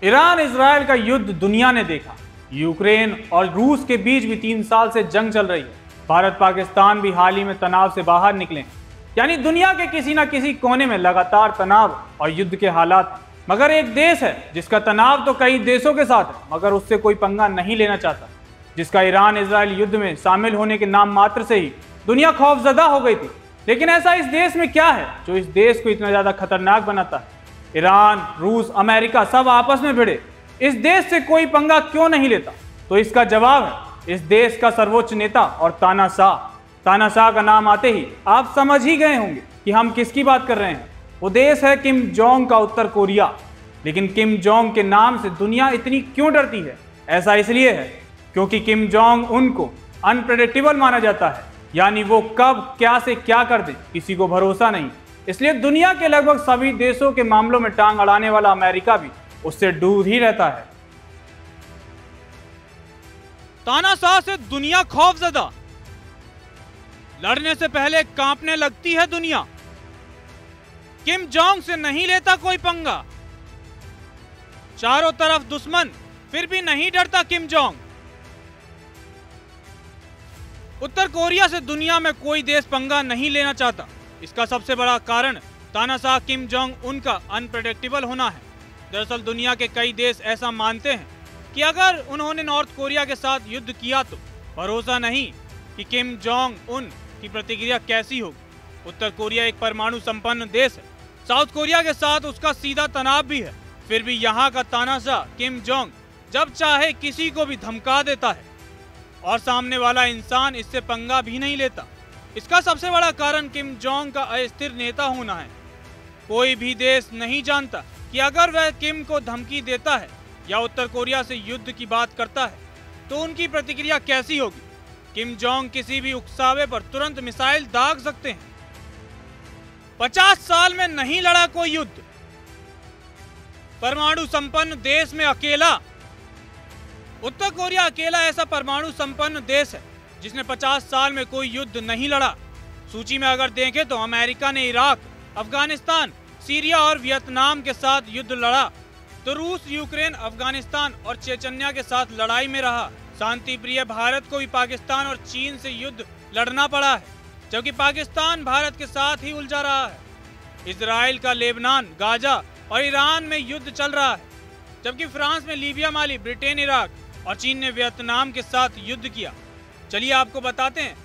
Iran Israel का युद्ध दुनिया ने देखा। यूक्रेन और रूस के बीच भी 3 साल से जंग चल रही है। भारत पाकिस्तान भी हाल ही में तनाव से बाहर निकले हैं। यानी दुनिया के किसी न किसी कोने में लगातार तनाव और युद्ध के हालात हैं। मगर एक देश है जिसका तनाव तो कई देशों के साथ है, मगर उससे कोई पंगा नहीं लेना चाहता, जिसका ईरान इजराइल युद्ध में शामिल होने के नाम मात्र से ही दुनिया खौफजदा हो गई थी। लेकिन ऐसा इस देश में क्या है जो इस देश को इतना ज्यादा खतरनाक बनाता है? ईरान, रूस, अमेरिका सब आपस में भिड़े, इस देश से कोई पंगा क्यों नहीं लेता? तो इसका जवाब है इस देश का सर्वोच्च नेता और तानाशाह। तानाशाह का नाम आते ही आप समझ ही गए होंगे कि हम किसकी बात कर रहे हैं। वो देश है किम जोंग का उत्तर कोरिया। लेकिन किम जोंग के नाम से दुनिया इतनी क्यों डरती है? ऐसा इसलिए है क्योंकि किम जोंग उनको अनप्रेडिक्टेबल माना जाता है, यानी वो कब क्या से क्या कर दे किसी को भरोसा नहीं। इसलिए दुनिया के लगभग सभी देशों के मामलों में टांग अड़ाने वाला अमेरिका भी उससे दूर ही रहता है। तानाशाह से दुनिया खौफजदा, लड़ने से पहले कांपने लगती है दुनिया। किम जोंग से नहीं लेता कोई पंगा, चारों तरफ दुश्मन फिर भी नहीं डरता किम जोंग। उत्तर कोरिया से दुनिया में कोई देश पंगा नहीं लेना चाहता। इसका सबसे बड़ा कारण तानाशाह किम जोंग उनका अनप्रेडिक्टेबल होना है। दरअसल दुनिया के कई देश ऐसा मानते हैं कि अगर उन्होंने नॉर्थ कोरिया के साथ युद्ध किया तो भरोसा नहीं कि किम जोंग उन की प्रतिक्रिया कैसी होगी। उत्तर कोरिया एक परमाणु संपन्न देश है। साउथ कोरिया के साथ उसका सीधा तनाव भी है। फिर भी यहाँ का तानाशाह किम जोंग जब चाहे किसी को भी धमका देता है और सामने वाला इंसान इससे पंगा भी नहीं लेता। इसका सबसे बड़ा कारण किम जोंग का अस्थिर नेता होना है। कोई भी देश नहीं जानता कि अगर वह किम को धमकी देता है या उत्तर कोरिया से युद्ध की बात करता है तो उनकी प्रतिक्रिया कैसी होगी। किम जोंग किसी भी उकसावे पर तुरंत मिसाइल दाग सकते हैं। 50 साल में नहीं लड़ा कोई युद्ध, परमाणु संपन्न देश में अकेला। उत्तर कोरिया अकेला ऐसा परमाणु संपन्न देश है जिसने 50 साल में कोई युद्ध नहीं लड़ा। सूची में अगर देखें तो अमेरिका ने इराक, अफगानिस्तान, सीरिया और वियतनाम के साथ युद्ध लड़ा, तो रूस, यूक्रेन, अफगानिस्तान और चेचन्या के साथ लड़ाई में रहा। शांति प्रिय भारत को भी पाकिस्तान और चीन से युद्ध लड़ना पड़ा है, जबकि पाकिस्तान भारत के साथ ही उलझा रहा है। इजराइल का लेबनान, गाजा और ईरान में युद्ध चल रहा है, जबकि फ्रांस में लीबिया, माली, ब्रिटेन, इराक और चीन ने वियतनाम के साथ युद्ध किया। चलिए आपको बताते हैं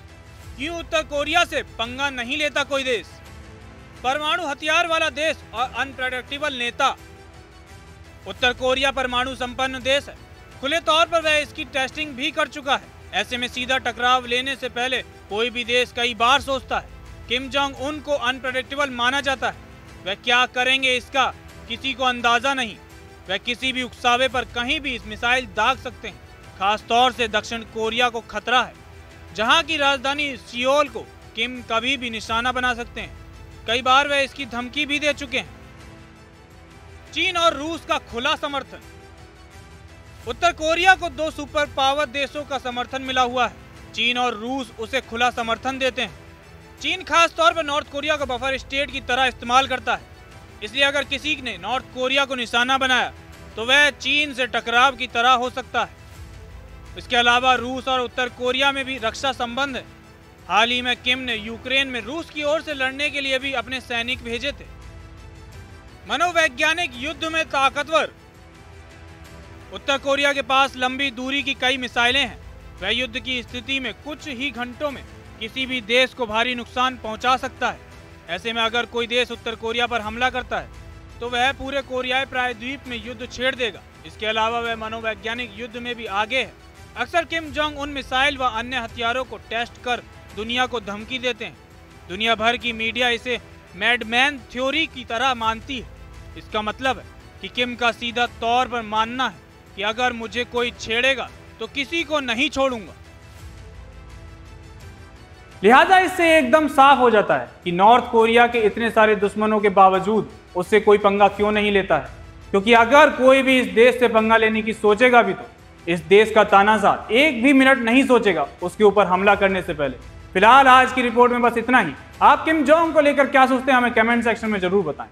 क्यों उत्तर कोरिया से पंगा नहीं लेता कोई देश। परमाणु हथियार वाला देश और अनप्रेडिक्टेबल नेता। उत्तर कोरिया परमाणु संपन्न देश है। खुले तौर पर वह इसकी टेस्टिंग भी कर चुका है। ऐसे में सीधा टकराव लेने से पहले कोई भी देश कई बार सोचता है। किम जोंग उन को अनप्रेडिक्टेबल माना जाता है। वह क्या करेंगे इसका किसी को अंदाजा नहीं। वह किसी भी उकसावे पर कहीं भी मिसाइल दाग सकते हैं। खास तौर से दक्षिण कोरिया को खतरा है, जहां की राजधानी सियोल को किम कभी भी निशाना बना सकते हैं। कई बार वह इसकी धमकी भी दे चुके हैं। चीन और रूस का खुला समर्थन। उत्तर कोरिया को 2 सुपर पावर देशों का समर्थन मिला हुआ है। चीन और रूस उसे खुला समर्थन देते हैं। चीन खास तौर पर नॉर्थ कोरिया को बफर स्टेट की तरह इस्तेमाल करता है। इसलिए अगर किसी ने नॉर्थ कोरिया को निशाना बनाया तो वह चीन से टकराव की तरह हो सकता है। इसके अलावा रूस और उत्तर कोरिया में भी रक्षा संबंध है। हाल ही में किम ने यूक्रेन में रूस की ओर से लड़ने के लिए भी अपने सैनिक भेजे थे। मनोवैज्ञानिक युद्ध में ताकतवर। उत्तर कोरिया के पास लंबी दूरी की कई मिसाइलें हैं। वह युद्ध की स्थिति में कुछ ही घंटों में किसी भी देश को भारी नुकसान पहुंचा सकता है। ऐसे में अगर कोई देश उत्तर कोरिया पर हमला करता है तो वह पूरे कोरियाई प्रायद्वीप में युद्ध छेड़ देगा। इसके अलावा वह मनोवैज्ञानिक युद्ध में भी आगे है। अक्सर किम जोंग उन मिसाइल व अन्य हथियारों को टेस्ट कर दुनिया को धमकी देते हैं। दुनिया भर की मीडिया इसे मैडमैन थ्योरी की तरह मानती है। इसका मतलब है कि किम का सीधा तौर पर मानना है कि अगर मुझे कोई छेड़ेगा तो किसी को नहीं छोड़ूंगा। लिहाजा इससे एकदम साफ हो जाता है कि नॉर्थ कोरिया के इतने सारे दुश्मनों के बावजूद उससे कोई पंगा क्यों नहीं लेता है। क्योंकि अगर कोई भी इस देश से पंगा लेने की सोचेगा भी तो इस देश का तानाशाह एक भी मिनट नहीं सोचेगा उसके ऊपर हमला करने से पहले। फिलहाल आज की रिपोर्ट में बस इतना ही। आप किम जोंग को लेकर क्या सोचते हैं हमें कमेंट सेक्शन में जरूर बताएं।